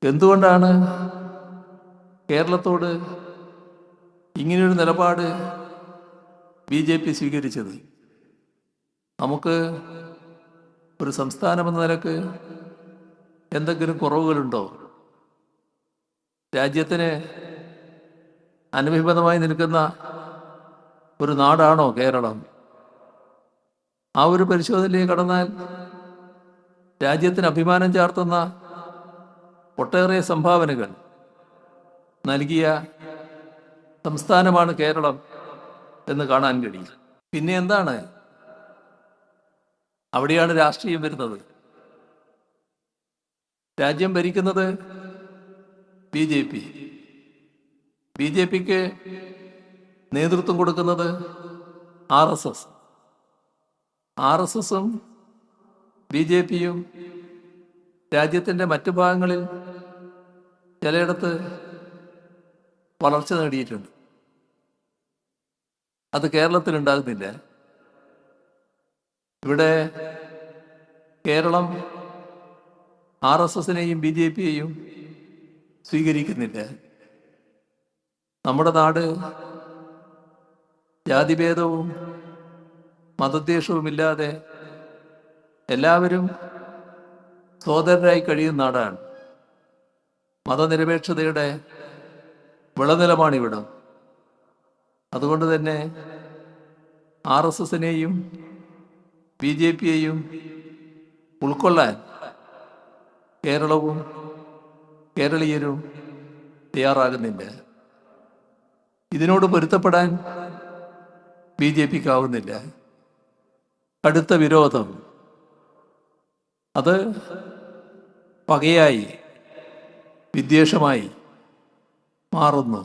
എന്തുകൊണ്ടാണ് കേരളത്തോട് ഇങ്ങനെയൊരു നിലപാട് BJP സ്വീകരിച്ചത്? നമുക്ക് ഒരു സംസ്ഥാനമെന്ന നിലക്ക് എന്തെങ്കിലും കുറവുകളുണ്ടോ? രാജ്യത്തിന് അനഭിമതമായി നിൽക്കുന്ന ഒരു നാടാണോ കേരളം? ആ ഒരു പരിശോധനയിലേക്ക് കടന്നാൽ രാജ്യത്തിന് അഭിമാനം ചാർത്തുന്ന ഒട്ടേറെ സംഭാവനകൾ നൽകിയ സംസ്ഥാനമാണ് കേരളം എന്ന് കാണാൻ കഴിയും. പിന്നെ എന്താണ്? അവിടെയാണ് രാഷ്ട്രീയം വരുന്നത്. രാജ്യം ഭരിക്കുന്നത് BJP. BJPക്ക് നേതൃത്വം കൊടുക്കുന്നത് RSS. RSSും BJPയും രാജ്യത്തിൻ്റെ മറ്റു ഭാഗങ്ങളിൽ ചിലയിടത്ത് വളർച്ച നേടിയിട്ടുണ്ട്. അത് കേരളത്തിൽ ഉണ്ടാകുന്നില്ല. ഇവിടെ കേരളം RSSനെയും BJPയെയും സ്വീകരിക്കുന്നില്ല. നമ്മുടെ നാട് ജാതിഭേദവും മതദ്വേഷവുമില്ലാതെ എല്ലാവരും സോദരരായി കഴിയുന്ന നാടാണ്. മതനിരപേക്ഷതയുടെ വിളനിലമാണിവിടം. അതുകൊണ്ട് തന്നെ RSSനെയും BJPയെയും ഉൾക്കൊള്ളാൻ കേരളവും കേരളീയരും തയ്യാറാകുന്നില്ല. ഇതിനോട് പൊരുത്തപ്പെടാൻ BJPക്കാവുന്നില്ല. കടുത്ത വിരോധം, അത് പകയായി, വിദ്വേഷമായി മാറുന്നു.